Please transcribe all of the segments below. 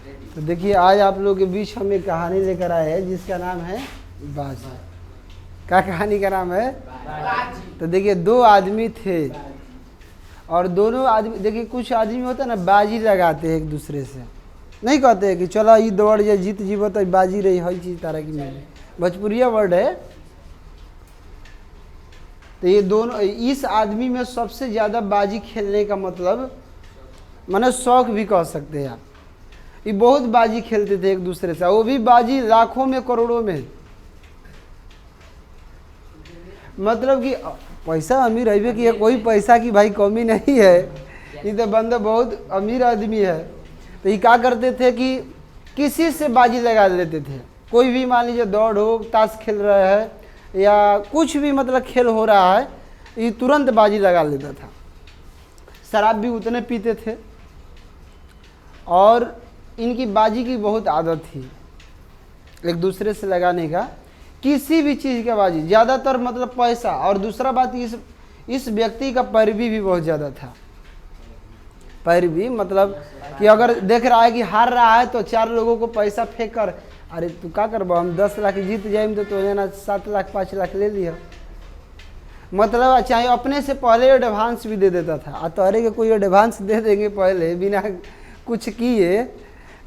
तो देखिए आज आप लोगों के बीच हम एक कहानी लेकर आए हैं जिसका नाम है बाजी। क्या कहानी का नाम है? तो देखिए दो आदमी थे और दोनों आदमी, देखिए कुछ आदमी होता है ना बाजी लगाते हैं एक दूसरे से, नहीं कहते हैं कि चलो ये दौड़ जाए जीत जीवो तो बाजी रही हर चीज़ तारा की मिली, भोजपुरिया वर्ड है। तो ये दोनों, इस आदमी में सबसे ज़्यादा बाजी खेलने का मतलब माने शौक भी कह सकते हैं आप, ये बहुत बाजी खेलते थे एक दूसरे से, वो भी बाजी लाखों में करोड़ों में। मतलब कि पैसा अमीर है कि कोई पैसा की भाई कमी नहीं है, ये तो बंदा बहुत अमीर आदमी है। तो ये क्या करते थे कि किसी से बाजी लगा लेते थे, कोई भी मान लीजिए दौड़ हो, ताश खेल रहा है या कुछ भी मतलब खेल हो रहा है, ये तुरंत बाजी लगा लेता था। शराब भी उतने पीते थे और इनकी बाजी की बहुत आदत थी एक दूसरे से लगाने का, किसी भी चीज़ का बाजी, ज़्यादातर मतलब पैसा। और दूसरा बात इस व्यक्ति का पैरवी भी बहुत ज़्यादा था। पैरवी मतलब कि अगर देख रहा है कि हार रहा है तो चार लोगों को पैसा फेंक कर, अरे तू क्या करबो, हम 10 लाख जीत जाएंगे तो ना 7 लाख 5 लाख ले लिया। मतलब चाहे अपने से पहले एडवांस भी दे देता था। तो अरे के कोई एडवांस दे देंगे पहले बिना कुछ किए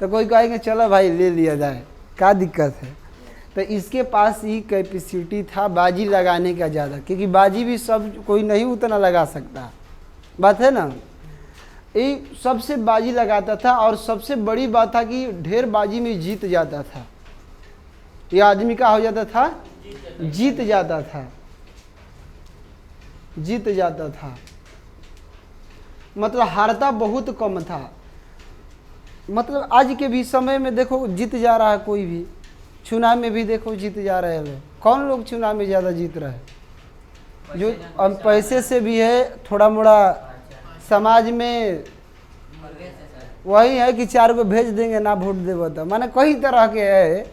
तो कोई कहेंगे चलो भाई ले लिया जाए, क्या दिक्कत है। तो इसके पास ही कैपेसिटी था बाजी लगाने का ज़्यादा, क्योंकि बाजी भी सब कोई नहीं उतना लगा सकता, बात है ना। ये सबसे बाजी लगाता था और सबसे बड़ी बात था कि ढेर बाजी में जीत जाता था। ये आदमी का हो जाता था, जीत जाता था, जीत जाता था, मतलब हारता बहुत कम था। मतलब आज के भी समय में देखो जीत जा रहा है कोई भी, चुनाव में भी देखो जीत जा रहे हैं लोग। कौन लोग चुनाव में ज़्यादा जीत रहे हैं? जो पैसे से भी है, थोड़ा मोड़ा समाज में वही है कि 4 को भेज देंगे ना वोट देवो तो, माने कई तरह के है।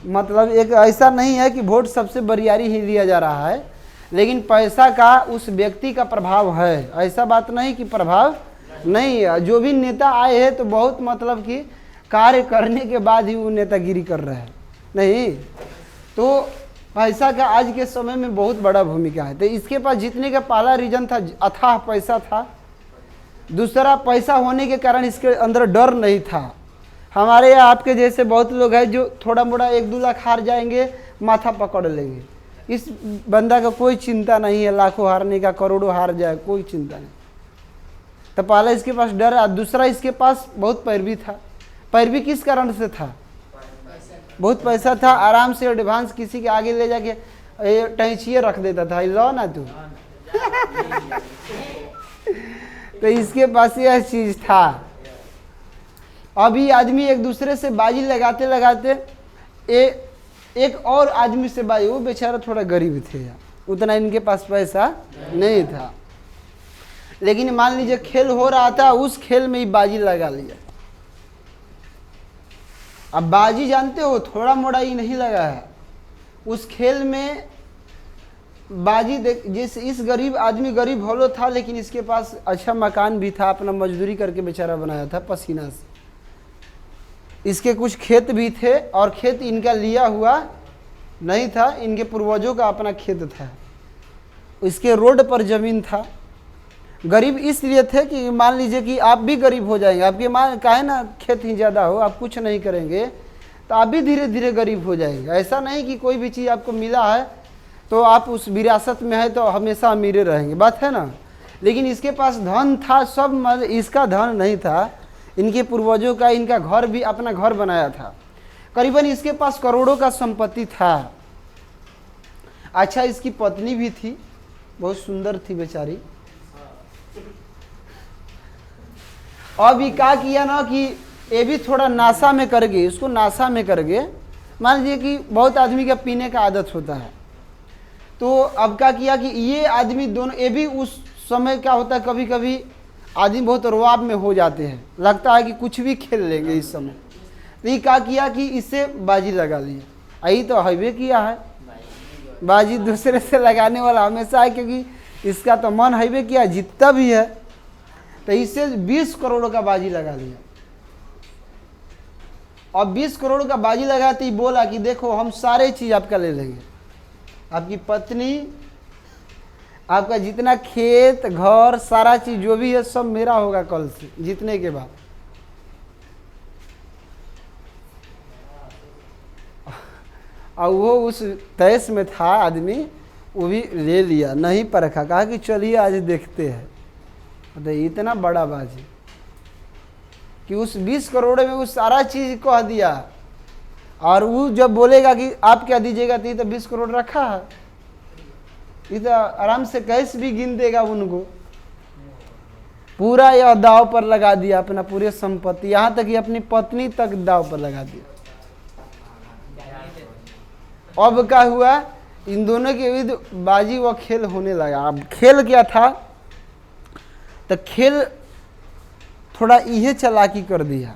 मतलब एक ऐसा नहीं है कि वोट सबसे बरियारी ही लिया जा रहा है, लेकिन पैसा का उस व्यक्ति का प्रभाव है, ऐसा बात नहीं कि प्रभाव नहीं है। जो भी नेता आए हैं तो बहुत मतलब कि कार्य करने के बाद ही वो नेतागिरी कर रहे हैं, नहीं तो पैसा का आज के समय में बहुत बड़ा भूमिका है। तो इसके पास जीतने का पहला रीजन था अथाह पैसा था। दूसरा, पैसा होने के कारण इसके अंदर डर नहीं था। हमारे यहाँ आपके जैसे बहुत लोग हैं जो थोड़ा मोड़ा 1-2 लाख हार जाएंगे माथा पकड़ लेंगे, इस बंदा का कोई चिंता नहीं है, लाखों हारने का, करोड़ों हार जाए कोई चिंता नहीं। तो पहला इसके पास डर है। दूसरा, इसके पास बहुत पैरवी था। पैरवी किस कारण से था? बहुत पैसा था, आराम से एडवांस किसी के आगे ले जाके टैंचिए रख देता था, लो ना तू तो इसके पास यह चीज था। अभी आदमी एक दूसरे से बाजी लगाते लगाते एक और आदमी से बाजी, वो बेचारा थोड़ा गरीब थे, उतना इनके पास पैसा नहीं था, लेकिन मान लीजिए खेल हो रहा था, उस खेल में ही बाजी लगा लिया। अब बाजी जानते हो थोड़ा मोड़ा ही नहीं लगा है, उस खेल में बाजी देख, जैसे इस गरीब आदमी गरीब भलो था, लेकिन इसके पास अच्छा मकान भी था, अपना मजदूरी करके बेचारा बनाया था पसीना से। इसके कुछ खेत भी थे और खेत इनका लिया हुआ नहीं था, इनके पूर्वजों का अपना खेत था। इसके रोड पर जमीन था। गरीब इसलिए थे कि मान लीजिए कि आप भी गरीब हो जाएंगे, आपके मान काहे ना खेत ही ज़्यादा हो, आप कुछ नहीं करेंगे तो आप भी धीरे धीरे गरीब हो जाएंगे। ऐसा नहीं कि कोई भी चीज़ आपको मिला है तो आप उस विरासत में है तो हमेशा अमीर रहेंगे, बात है ना। लेकिन इसके पास धन था सब, इसका धन नहीं था, इनके पूर्वजों का, इनका घर भी अपना घर बनाया था। करीबन इसके पास करोड़ों का संपत्ति था। अच्छा, इसकी पत्नी भी थी, बहुत सुंदर थी बेचारी। अब ये क्या किया ना कि ये भी थोड़ा नाशा में कर गए, उसको नाशा में कर गए। मान लीजिए कि बहुत आदमी का पीने का आदत होता है, तो अब क्या किया कि ये आदमी दोनों, ये भी उस समय क्या होता है कभी कभी आदमी बहुत रुआब में हो जाते हैं, लगता है कि कुछ भी खेल लेंगे इस समय। तो ये क्या किया कि इससे बाजी लगा लिया। यही तो हाईवे किया है, बाजी दूसरे से लगाने वाला हमेशा है, क्योंकि इसका तो मन हाईवे किया, जीतता भी है। तो इससे 20 करोड़ का बाजी लगा लिया। और 20 करोड़ का बाजी लगाते ही बोला कि देखो हम सारे चीज़ आपका ले लेंगे, आपकी पत्नी, आपका जितना खेत घर सारा चीज़ जो भी है सब मेरा होगा कल से जीतने के बाद। और वो उस तैस में था आदमी, वो भी ले लिया, नहीं परखा, कहा कि चलिए आज देखते हैं। तो इतना बड़ा बाजी कि उस 20 करोड़ में वो सारा चीज़ कह दिया, और वो जब बोलेगा कि आप क्या दीजिएगा तो 20 करोड़ रखा है, ये तो आराम से कैश भी गिन देगा उनको। पूरा यह दाव पर लगा दिया, अपना पूरे संपत्ति, यहाँ तक कि अपनी पत्नी तक दाव पर लगा दिया। अब क्या हुआ, इन दोनों के विरुद्ध बाजी व खेल होने लगा। अब खेल क्या था, तो खेल थोड़ा यह चालाकी कर दिया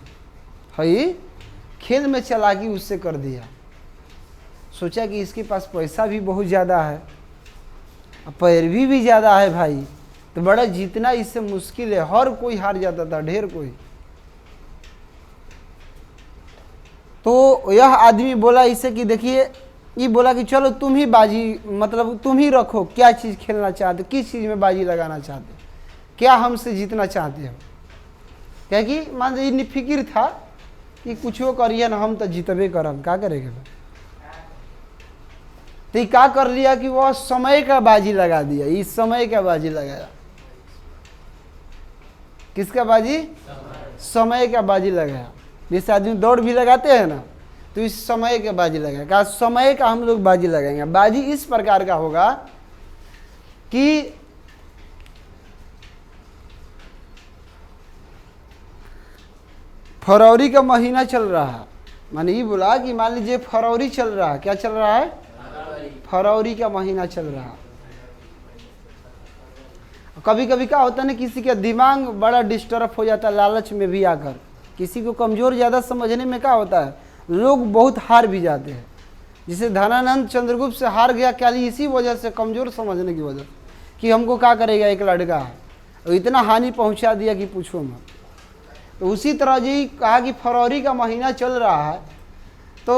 है, खेल में चालाकी उससे कर दिया। सोचा कि इसके पास पैसा भी बहुत ज़्यादा है, पैरवी भी ज़्यादा है भाई, तो बड़ा जीतना इससे मुश्किल है, हर कोई हार जाता था, ढेर कोई। तो यह आदमी बोला इसे कि देखिए, ये बोला कि चलो तुम ही बाजी, मतलब तुम ही रखो, क्या चीज़ खेलना चाहते, किस चीज़ में बाजी लगाना चाहते, क्या हमसे जीतना चाहते हो। क्या कि मान लीजिए फिक्र था कि कुछ करिए ना, हम तो जीतबे करब, क्या करेंगे। तो ये क्या कर लिया कि वह समय का बाजी लगा दिया, इस समय का बाजी लगाया। किसका बाजी? समय का बाजी लगाया। जैसे आदमी दौड़ भी लगाते हैं ना, तो इस समय का बाजी लगाया। कहा समय का हम लोग बाजी लगाएंगे। बाजी इस प्रकार का होगा कि फरवरी का महीना चल रहा है, मैंने ये बोला कि मान लीजिए फरवरी चल रहा है, क्या चल रहा है, फरवरी का महीना चल रहा है। कभी कभी क्या होता है ना, किसी का दिमाग बड़ा डिस्टर्ब हो जाता है लालच में भी आकर, किसी को कमज़ोर ज़्यादा समझने में क्या होता है, लोग बहुत हार भी जाते हैं। जिसे धनानंद चंद्रगुप्त से हार गया क्या, इसी वजह से, कमज़ोर समझने की वजह कि हमको क्या करेगा एक लड़का, और इतना हानि पहुंचा दिया कि पूछो मत। तो उसी तरह जी कहा कि फरवरी का महीना चल रहा है, तो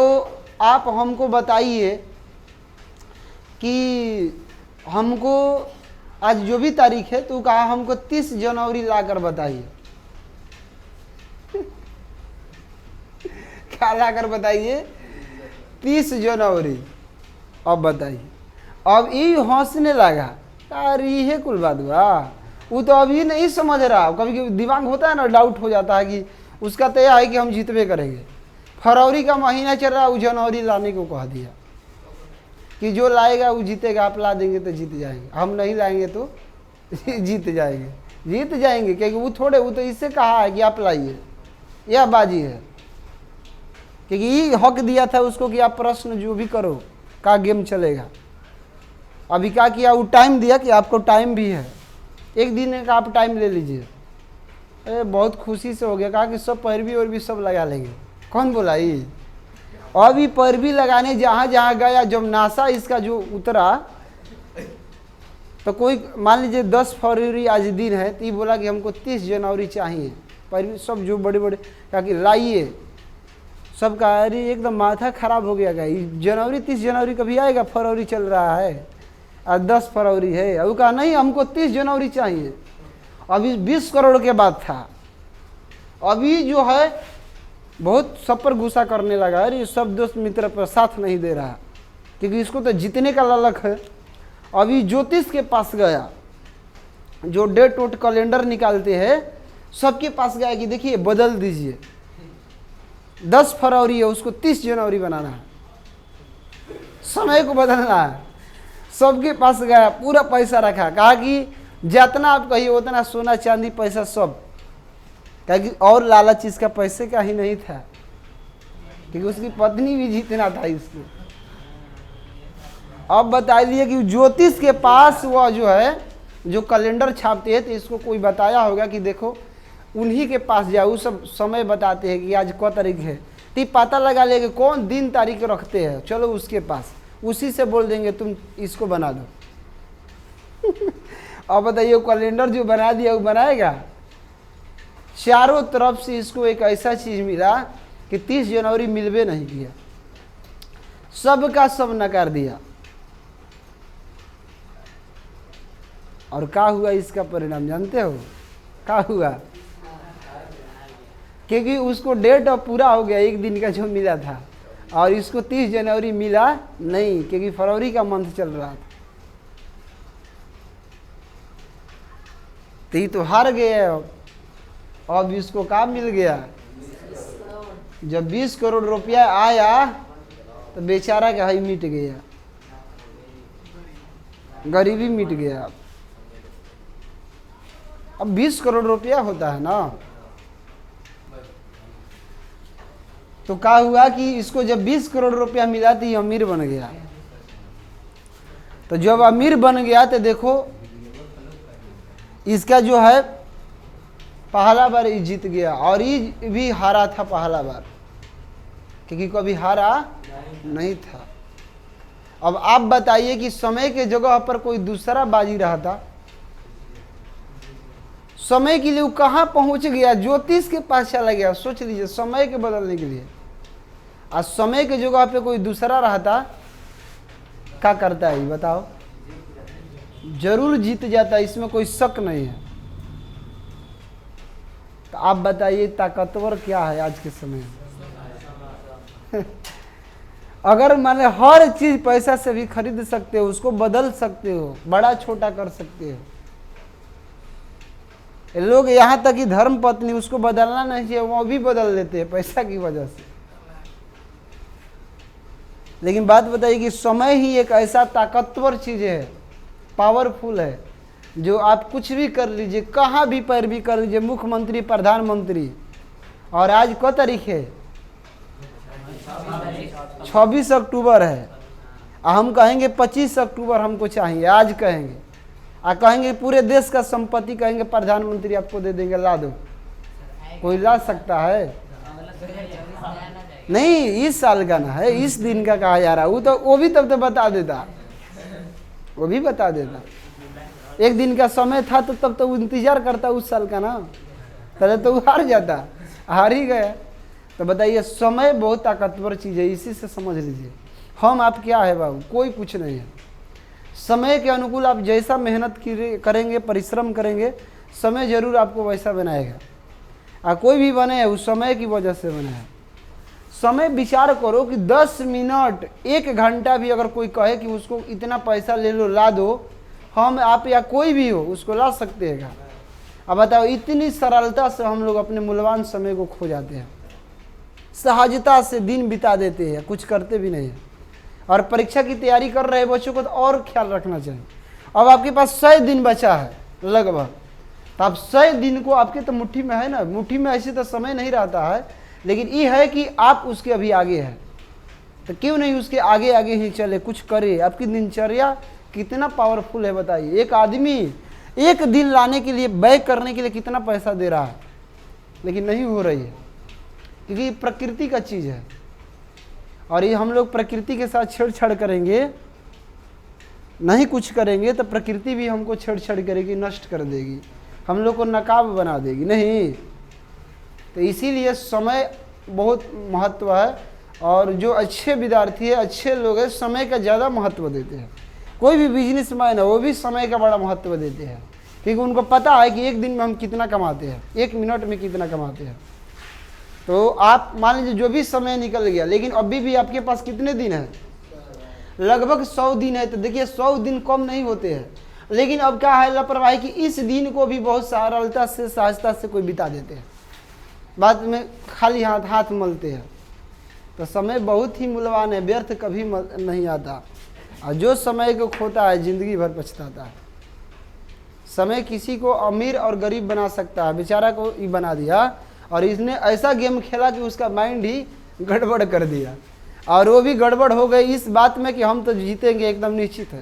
आप हमको बताइए कि हमको आज जो भी तारीख है, तो कहा हमको 30 जनवरी लाकर बताइए। क्या लाकर बताइए? 30 जनवरी। अब बताइए, अब ये हंसने लगा, अरे ये कुल बात हुआ, वो तो अभी नहीं समझ रहा। कभी कभी दिमाग होता है ना, डाउट हो जाता है कि उसका तो यह है कि हम जीतबे करेंगे। फरवरी का महीना चल रहा है, वो जनवरी लाने को कह दिया कि जो लाएगा वो जीतेगा, आप ला देंगे तो जीत जाएंगे, हम नहीं लाएंगे तो जीत जाएंगे, जीत जाएंगे। क्योंकि वो थोड़े, वो तो इससे कहा है कि आप लाइए, यह बाजी है। क्योंकि ये हक दिया था उसको कि आप प्रश्न जो भी करो, का गेम चलेगा। अभी क्या किया, वो टाइम दिया कि आपको टाइम भी है, एक दिन का आप टाइम ले लीजिए। अरे बहुत खुशी से हो गया, कहा कि सब पैरवी और भी सब लगा लेंगे। कौन बोला ये? अभी पैरवी लगाने जहाँ जहाँ गया, जब नासा इसका जो उतरा, तो कोई मान लीजिए 10 फरवरी आज दिन है, तो ये बोला कि हमको 30 जनवरी चाहिए। पैरवी सब जो बड़े बड़े कहा कि लाइए, सब कहा अरे एकदम माथा खराब हो गया। जनवरी 30 जनवरी कभी आएगा, फरवरी चल रहा है और 10 फरवरी है। अब कहा नहीं, हमको 30 जनवरी चाहिए। अभी 20 करोड़ के बाद था, अभी जो है बहुत सब पर गुस्सा करने लगा, अरे सब दोस्त मित्र पर साथ नहीं दे रहा, क्योंकि इसको तो जीतने का लालच है। अभी ज्योतिष के पास गया, जो डेट वोट कैलेंडर निकालते हैं, सबके पास गया कि देखिए बदल दीजिए, 10 फरवरी है, उसको 30 जनवरी बनाना है, समय को बदलना है। सबके पास गया, पूरा पैसा रखा, कहा कि जितना आप कहिए उतना सोना चांदी पैसा सब, क्योंकि और लालच इसका पैसे का ही नहीं था, क्योंकि उसकी पत्नी भी जीतना था इसको। अब बता दिए कि ज्योतिष के पास वह जो है, जो कैलेंडर छापते हैं, तो इसको कोई बताया होगा कि देखो उन्हीं के पास जाओ, वो सब समय बताते हैं कि आज क तारीख है, तो पता लगा लेंगे कौन दिन तारीख रखते हैं, चलो उसके पास, उसी से बोल देंगे तुम इसको बना दो। अब बताइए कैलेंडर जो बना दिया वो बनाएगा? चारों तरफ से इसको एक ऐसा चीज़ मिला कि 30 जनवरी मिलवे नहीं किया, सबका सब नकार दिया। और क्या हुआ इसका परिणाम जानते हो? क्या हुआ? क्योंकि उसको डेट अब पूरा हो गया, एक दिन का जो मिला था, और इसको 30 जनवरी मिला नहीं, क्योंकि फरवरी का मंथ चल रहा था। तो ये तो हार गए। अब इसको काम मिल गया। जब 20 करोड़ रुपया आया तो बेचारा का ही मिट गया, गरीबी मिट गया। अब 20 करोड़ रुपया होता है ना, तो क्या हुआ कि इसको जब 20 करोड़ रुपया मिला तो ये अमीर बन गया। तो जब अमीर बन गया तो देखो इसका जो है पहला बार ये जीत गया, और ये भी हारा था पहला बार, क्योंकि कभी हारा नहीं था। अब आप बताइए कि समय के जगह पर कोई दूसरा बाजी रहा था, समय के लिए वो कहाँ पहुंच गया, ज्योतिष के पास चला गया। सोच लीजिए, समय के बदलने के लिए। आज समय के जगह पे कोई दूसरा रहता, क्या करता है बताओ? जरूर जीत जाता, इसमें कोई शक नहीं है। तो आप बताइए ताकतवर क्या है आज के समय में? अगर माने हर चीज पैसा से भी खरीद सकते हो, उसको बदल सकते हो, बड़ा छोटा कर सकते हो। लोग यहाँ तक कि धर्म पत्नी उसको बदलना नहीं चाहिए, वो भी बदल देते हैं पैसा की वजह से। लेकिन बात बताइए कि समय ही एक ऐसा ताकतवर चीज है, पावरफुल है, जो आप कुछ भी कर लीजिए, कहाँ भी पैरवी कर लीजिए, मुख्यमंत्री, प्रधानमंत्री। और आज क्या तारीख है? 26 अक्टूबर है। हम कहेंगे 25 अक्टूबर हमको चाहिए, आज कहेंगे, और कहेंगे पूरे देश का संपत्ति, कहेंगे प्रधानमंत्री आपको दे देंगे, ला दो। कोई ला सकता है? नहीं, इस साल का ना है, इस दिन का कहा जा रहा है। वो भी तब तो बता देता, वो भी बता देता। एक दिन का समय था तो तब तो इंतजार करता उस साल का ना, पहले तो वो हार जाता, हार ही गया। तो बताइए, समय बहुत ताकतवर चीज़ है, इसी से समझ लीजिए। हम आप क्या है बाबू? कोई कुछ नहीं है। समय के अनुकूल आप जैसा मेहनत करेंगे, परिश्रम करेंगे, समय जरूर आपको वैसा बनाएगा। और कोई भी बने है उस समय की वजह से बना है। समय विचार करो कि 10 मिनट, 1 घंटा भी अगर कोई कहे कि उसको इतना पैसा ले लो, ला दो, हम आप या कोई भी हो उसको ला सकते हैं। अब बताओ, इतनी सरलता से हम लोग अपने मूल्यवान समय को खो जाते हैं, सहजता से दिन बिता देते हैं, कुछ करते भी नहीं है। और परीक्षा की तैयारी कर रहे बच्चों को तो और ख्याल रखना चाहिए। अब आपके पास 100 दिन बचा है लगभग, तो आप 100 दिन को आपके तो मुट्ठी में है ना, मुट्ठी में ऐसे तो समय नहीं रहता है, लेकिन ये है कि आप उसके अभी आगे हैं, तो क्यों नहीं उसके आगे आगे ही चले, कुछ करे। आपकी दिनचर्या कितना पावरफुल है बताइए। एक आदमी एक दिन लाने के लिए, व्यय करने के लिए कितना पैसा दे रहा है, लेकिन नहीं हो रही है, क्योंकि प्रकृति का चीज़ है। और ये हम लोग प्रकृति के साथ छेड़छाड़ करेंगे, नहीं कुछ करेंगे तो प्रकृति भी हमको छेड़छाड़ करेगी, नष्ट कर देगी, हम लोग को नकाब बना देगी। नहीं, तो इसीलिए समय बहुत महत्व है। और जो अच्छे विद्यार्थी है, अच्छे लोग हैं, समय का ज़्यादा महत्व देते हैं। कोई भी बिजनेसमैन है वो भी समय का बड़ा महत्व देते हैं, क्योंकि उनको पता है कि एक दिन में हम कितना कमाते हैं, 1 मिनट में कितना कमाते हैं। तो आप मान लीजिए जो भी समय निकल गया, लेकिन अभी भी आपके पास कितने दिन हैं? लगभग 100 दिन है। तो देखिए 100 दिन कम नहीं होते हैं, लेकिन अब क्या है लापरवाही कि इस दिन को भी बहुत सरलता से, सहजता से कोई बिता देते हैं, बाद में खाली हाथ मलते हैं। तो समय बहुत ही मूल्यवान है, व्यर्थ कभी नहीं आता। और जो समय को खोता है जिंदगी भर पछताता है। समय किसी को अमीर और गरीब बना सकता है, बेचारा को ही बना दिया, और इसने ऐसा गेम खेला कि उसका माइंड ही गड़बड़ कर दिया, और वो भी गड़बड़ हो गई इस बात में कि हम तो जीतेंगे, एकदम निश्चित है।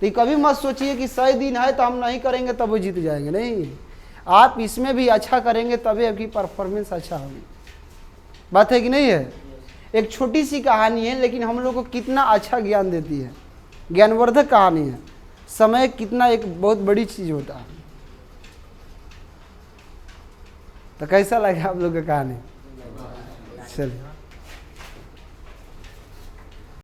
तो कभी मत सोचिए कि 100 दिन है तो हम नहीं करेंगे तब वो जीत जाएंगे, नहीं। आप इसमें भी अच्छा करेंगे तभी आपकी परफॉर्मेंस अच्छा होगी। बात है कि नहीं है? एक छोटी सी कहानी है, लेकिन हम लोग को कितना अच्छा ज्ञान देती है, ज्ञानवर्धक कहानी है। समय कितना एक बहुत बड़ी चीज होता है। तो कैसा लगा आप लोग का कहानी? चलिए।